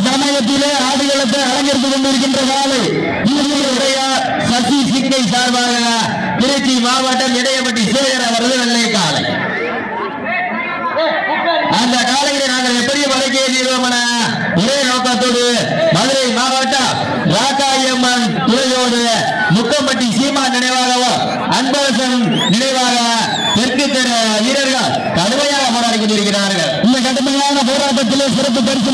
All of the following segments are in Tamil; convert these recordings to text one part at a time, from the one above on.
சமயத்திலே ஆடுகளத்தை அலங்கரித்துக் கொண்டிருக்கின்ற காலை சசி சிங்கை சார்பாக திருச்சி மாவட்டம் இடையப்பட்டி சேகர் அவரது வெள்ளை காலை. அந்த காலையிலே நாங்கள் எப்படி வழங்கியிருக்கிறோம் என ஒரே நோக்கத்தோடு மதுரை மாவட்டம் ராக்காயம்மன் துறையோடு முக்கம்பட்டி சீமா நினைவாகவும் அன்பரசன் நினைவாக தெற்கு தெரு வீரர்கள் கடுமையாக போராடி கொண்டிருக்கிறார்கள். இந்த கடுமையான போராட்டத்திலே சிறப்பு பரிசு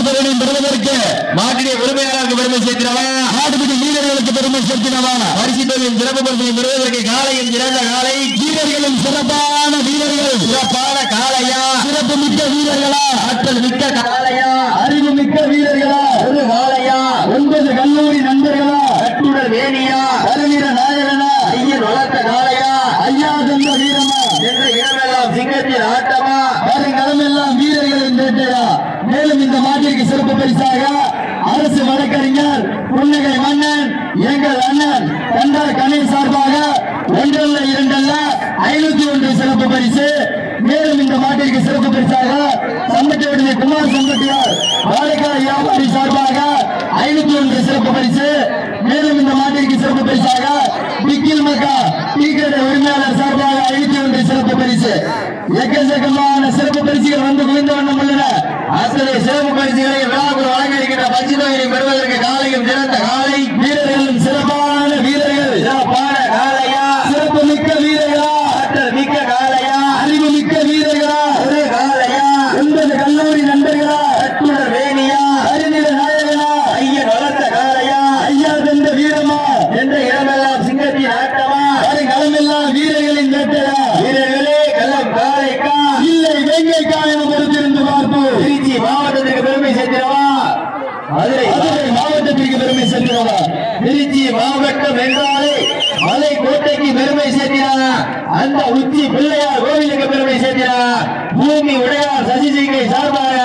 பெறுவதற்கு மாட்டிலே உரிமையாளருக்கு பெருமை சேர்க்கிறவா, ஆடுபிடி வீரர்களுக்கு பெருமை சேர்க்கிறவா, பரிசு தொழில் சிறப்பு பரிசு பெறுவதற்கு காலையும் சிறந்த காலை, வீரர்களும் சிறப்பான வீரர்கள், சிறப்பான காலையா, சிறப்பு மிக்க வீரர்களா, ஆற்றல் மிக்க காலையா, அறிவு மிக்க வீரர்களா, ஒரு காலையா, 9 கல்லூரி நண்பர்களா, கட்டுடல் வேணியா, கருவீர நாயகனா, ஐயன் வளர்த்த காலையா, ஐயா தந்த வீரமா என்ற இடமெல்லாம் சிங்கத்தின் ஆட்டமா, வருங்களமெல்லாம் வீரர்களின் வேட்டையா. மேலும் இந்த மாட்டிற்கு சிறப்பு பரிசாக அரசு வழக்கறிஞர் புன்னகை மன்னன் எங்கள் அண்ணன் கண்டார் கணேஷ் சார்பாக 1 அல்ல 2 அல்ல 501 சிறப்பு பரிசு. மேலும் இந்த மாட்டிற்கு சிறப்பு பரிசாக சம்பட்டியுடைய குமார் சம்பட்டியார் வாழைக்காய் வியாபாரி சார்பாக 501 சிறப்பு பரிசு. மேலும் இந்த மாட்டிற்கு சிறப்பு பரிசாக பிக்கில் மக்கா டீக்கடை உரிமையாளர் சார்பாக 501 சிறப்பு பரிசு. எக்கச்சக்கமான சிறப்பு பரிசுகள் வந்து குவிந்த வண்ணம் உள்ளன. அத்தனை சிறப்பு பரிசுகளை விழாக்குள் வழங்க இருக்கின்ற பரிசு தொகையை பெறுவதற்கு காலையும் சிறந்த காலை, வீரர்களும் சிறப்பான வீரர்கள், சிறப்பான காலையா, சிறப்பு மிக்க வீரர்களா, ஆற்றல் மிக்க காலையா, அறிவு மிக்க வீரர்களா, ஒரு காலையா, 9 கல்லூரி நண்பர்களா, கட்டுடல் வேணியா, அறிநில நாயகனா, ஐயன் வளர்த்த காலையா, ஐயா தந்த வீரமா என்ற இடமெல்லாம் சிங்கத்தின் ஆட்டமா, வருங்களமெல்லாம் வீரர்களின் வேட்டையா. வீரர்களே கள்ளம் காலைக்கா இல்லை வேங்கைக்கா என பொறுத்திருந்து பார்ப்போம். திருச்சி மாவட்டத்திற்கு பெருமை சேர்க்கிறவா, மதுரை மாவட்டத்திற்கு பெருமை சேர்க்கிறவா. திருச்சி மாவட்டம் என்றாலே மலை கோட்டைக்கு பெருமை சேர்க்கிறார். அந்த உச்சி பிள்ளையார் கோவிலுக்கு பெருமை சேர்க்கிறார். பூமி உடையார் சசிசிங்கை சார்பாக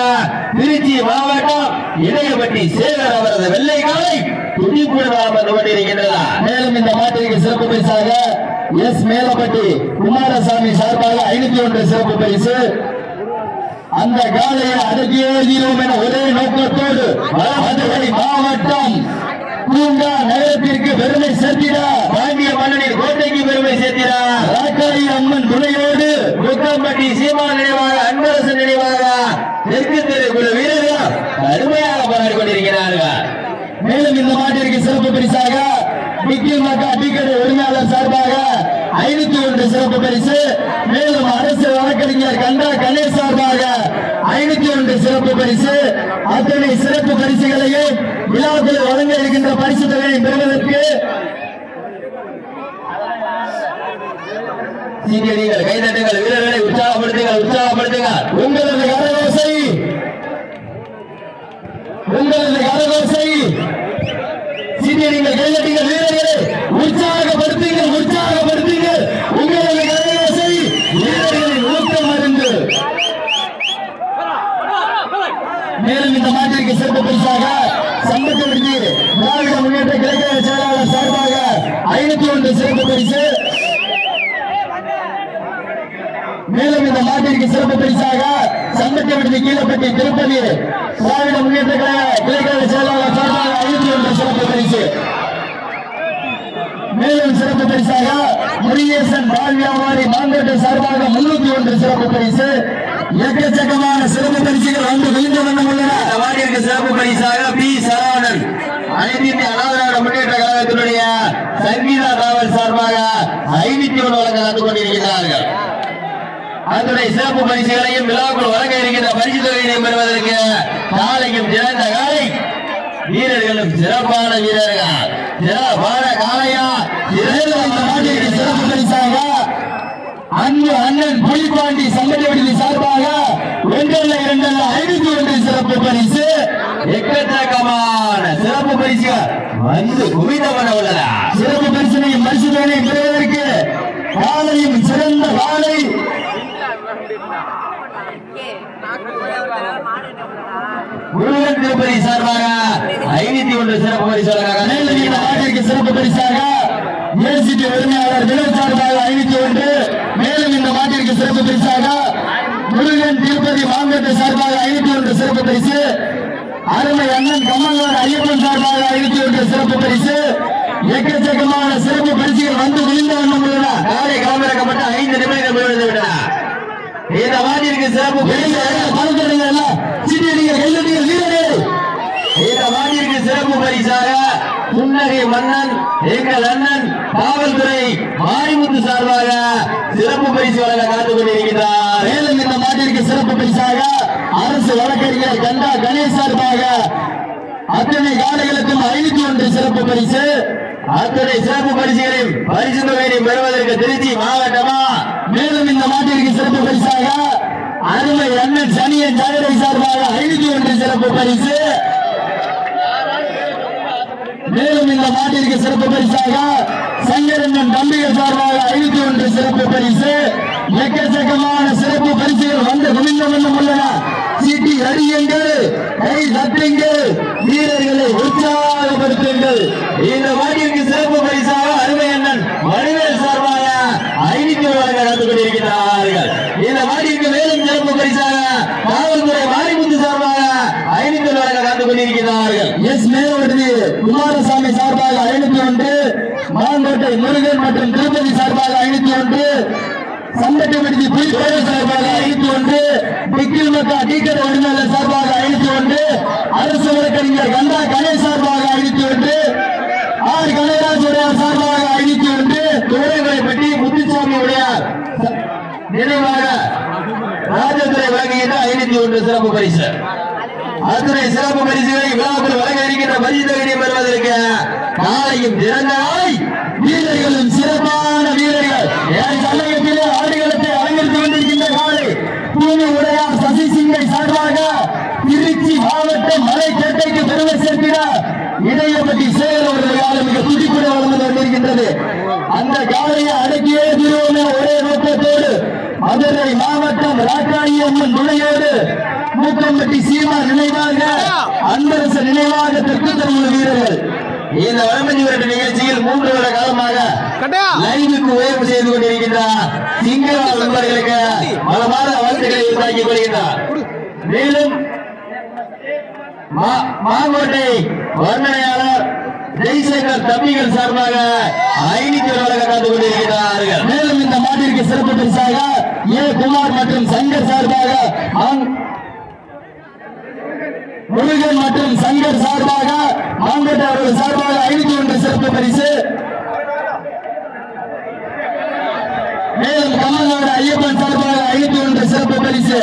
திருச்சி மாவட்டம் இடையப்பட்டி சேகர் அவரது வெள்ளை காலை துடிப்புடன் வந்து கொண்டிருக்கின்றதா. மேலும் இந்த மாட்டிற்கு சிறப்பு பரிசாக எஸ் மேலப்பட்டி குமாரசாமி சார்பாக 501 சிறப்பு பரிசு. அந்த காலையை அடக்கியே தீரோம் என ஒரே நோக்கத்தோடு மதுரை மாவட்டம் பூங்கா நகரத்திற்கு பெருமை சேர்க்கிறார். பாண்டிய மன்னனின் கோட்டைக்கு பெருமை சேர்க்கிறார். ராக்காயி அம்மன் துணையோடு முக்கம்பட்டி சீமா நினைவாக அன்பரசன் நினைவாக தெற்கு தெரு வீரர்கள் கடுமையாக போராடி கொண்டிருக்கிறார்கள். மேலும் இந்த மாட்டிற்கு சிறப்பு பரிசாக பிக்கில் மக்கா டீக்கடை உரிமையாளர் சார்பாக 501 சிறப்பு பரிசு. மேலும் அரசு வழக்கறிஞர் கண்டா கணேஷ் சார்பாக 501 சிறப்பு பரிசு. அத்தனை சிறப்பு பரிசுகளையும் விழாவில் வழங்க இருக்கின்ற பரிசு தொகையை பெறுவதற்கு சீனியர்கள் கைதட்டுங்கள், வீரர்களை உற்சாகப்படுத்துங்கள், உற்சாகப்படுத்துங்கள். உங்களது கரகோசை, உங்களது கரகோசை, சீனியர்கள் கைதட்டுங்கள், வீரர்களை உற்சாகப்படுத்துங்கள், உற்சாகப்படுத்துங்கள். உங்களது கரகோசை வீரர்களின் ஊக்கம் மருந்து. மேலும் இந்த மாட்டிற்கு சிறப்பு பரிசாக சம்பட்டியுடைய திராவிட முன்னேற்ற கழக செயலாளர் சார்பாக 501 சிறப்பு பரிசு. மேலும் இந்த மாட்டிற்கு சிறப்பு பரிசாக சம்பட்டியுடைய கீழப்பட்டி திருப்பதி திராவிட முன்னேற்ற கழக செயலாளர் சார்பாக 501 சிறப்பு பரிசு. மேலும் சிறப்பு பரிசாக முருகேசன் பால் வியாபாரி மாங்கோட்டை சார்பாக 301 சிறப்பு பரிசு. எக்கச்சக்கமான சிறப்பு பரிசுகள் வந்து விழுந்த வண்ணம் உள்ளன. வாடிற்கு சிறப்பு பரிசாக பி சரவணன் அனைத்து இந்திய அனாதிராவிட முன்னேற்ற கழகத்தினுடைய சங்கீதா ராவல் சார்பாக 501 வழங்க நடந்து கொண்டிருக்கிறார்கள். அதனுடைய சிறப்பு பரிசுகளையும் விழாக்குள் வழங்க இருக்கின்ற பரிசு தொகையினையும் பெறுவதற்கு காலையும் சிறந்த காலை, வீரர்களும் சிறப்பான வீரர்கள், சிறப்பான காலையா. சிறப்பு பரிசாக அன்பு அண்ணன் புலிப்பாண்டி சம்பட்டி சார்பாக 1 அல்ல 2 அல்ல 501 சிறப்பு பரிசு. எக்கச்சக்கமான சிறப்பு பரிசுகள் வந்து குவிதமான உள்ளன. சிறப்பு பரிசனையும் பரிசுகளை பெறுவதற்கு காலையும் சிறந்த காலை, முருகன் திருப்பதி சார்பாக 501 சிறப்பு பரிசு. சிறப்பு பரிசாக ஏசிபி உரிமையாளர் வினோத் சார்பாக 501. மேலும் இந்த மாட்டிற்கு மாங்கோட்டை சார்பாக 501 சிறப்பு பரிசு. அருமை அண்ணன் கம்மங்கோடு ஐயப்பன் சார்பாக 501 சிறப்பு பரிசு. எக்கச்சக்கமான சிறப்பு பரிசுகள் வந்து விழுந்த வண்ணம் உள்ளன. காலை களமிறக்கப்பட்ட 5 நிமிடங்கள் முடிவடைந்து விட்டன. இந்த மாட்டிற்கு சிறப்பு பரிசு இந்த மாட்டிற்கு சிறப்பு பரிசாக புன்னகை மன்னன் எங்கள் அண்ணன் காவல்துறை மாரிமுத்து சார்பாக சிறப்பு பரிசு வழங்க காத்துக் கொண்டிருக்கிறார். மேலும் இந்த மாட்டிற்கு சிறப்பு பரிசாக அரசு வழக்கறிஞர் கண்டா கணேஷ் சார்பாக அத்தனை காலைகளுக்கும் 501 சிறப்பு பரிசு. அத்தனை சிறப்பு பரிசுகளையும் பரிசு தொகையை பெறுவதற்கு திருச்சி மாவட்டமா. மேலும் இந்த மாட்டிற்கு சிறப்பு பரிசாக அருமை அண்ணன் சனியன் ஜாகரை சார்பாக 501 சிறப்பு பரிசு. மேலும் இந்த மாட்டிற்கு சிறப்பு பரிசாக சங்கரண்ணன் தம்பிகள் சார்பாக 501 சிறப்பு பரிசு. எக்கச்சக்கமான சிறப்பு பரிசுகள் வந்து குவிந்த வண்ணம் உள்ளன. சீட்டி அடியுங்கள், கை தட்டுங்கள், வீரர்களை உற்சாகப்படுத்துங்கள். இந்த மாட்டிற்கு சிறப்பு பரிசாக அருமை அண்ணன் வடிவேல் சார்பாக 500 வழங்க காத்துக் கொண்டிருக்கிறார்கள். இந்த மாட்டிற்கு மேலும் சிறப்பு பரிசாக காவல்துறை மாரிமுத்து சார்பாக 500 வழங்க காத்துக் கொண்டிருக்கிறார்கள். எஸ் மேலவர்தி குமாரசாமி சார்பாக 501, மாங்கோட்டை முருகன் மற்றும் திருப்பதி சார்பாக 501, சந்தட்டமடி புலிப்பேரை சார்பாக 501, பிக்கில் மக்கா டீக்கர் வடிவேலர் சார்பாக 501, அரசு வழக்கறிஞர் கண்டா கணேஷ் சார்பாக 501, ஆர் கனகராஜ் உடையார் சார்பாக 501, துறைமுறைப்பட்டி முத்துசாமி உடையார் நினைவாக ராஜதுரை வழங்குகின்ற 501 சிறப்பு பரிசு. அத்துறை சிறப்பு பரிசுகளை விழாவில் வழங்க இருக்கின்ற பரிசு தொகையை பெறுவதற்கு நாளையும் திறந்த நாளை வீரர்களும் சிறப்பான வீரர்கள் சமயத்திலே ஆடுகளத்தை அலங்கரித்துக் கொண்டிருக்கின்ற காலை பூமி உடையார் சசி சிங்கை சார்பாக திருச்சி மாவட்டம் மலைக்கேட்டைக்கு பெருமை சேர்க்கிறார். இடையப்பட்டி சேகர் அவர்கள் காலம் மிக துடிப்புடன் வளர்ந்து கொண்டிருக்கின்றது. அந்த காலையை அடக்கியே திருவோமே ஒரே நோக்கத்தோடு மதுரை மாவட்டம் ராக்காயம்மன் துணையோடு மூக்கம்பட்டி சீமா நினைவாக அன்பரசு நினைவாக தெற்கு தமிழ் வீரர்கள் இந்த வடமஞ்சி விரட்டு நிகழ்ச்சியில் 3 வருட காலமாக லைவுக்கு உயர்வு செய்து கொண்டிருக்கின்றார். சிங்கள நண்பர்களுக்கு பலமான வாழ்த்துக்களை உருவாக்கிக் கொள்கின்றார். மேலும் மாங்கோட்டை வர்ணனையாளர் ஜெய்சங்கர் தம்பிகள் சார்பாக 500 வழங்க காத்துக் கொண்டிருக்கிறார்கள். மேலும் இந்த மாட்டிற்கு சிறப்பு பரிசாக ஏ குமார் மற்றும் சங்கர் சார்பாக முருகன் மற்றும் சங்கர் சார்பாக மாங்கோட்டை அவர்கள் சார்பாக 501 சிறப்பு பரிசு. மேலும் கமலநாடு ஐயப்பன் சார்பாக 501 சிறப்பு பரிசு.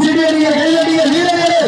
சிறியடிகள் கையடிகள் வீரர்களே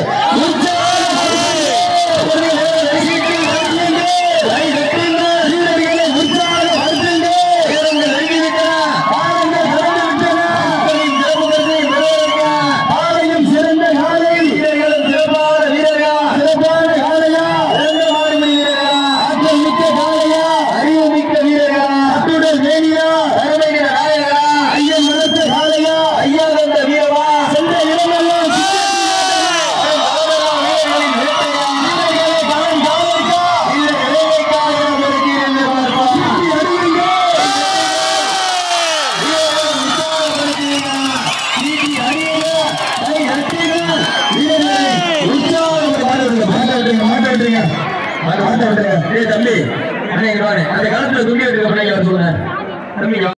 தம்பி அந்த காலத்துல துணி எடுக்க பிள்ளைங்க சொல்றேன் தம்பி.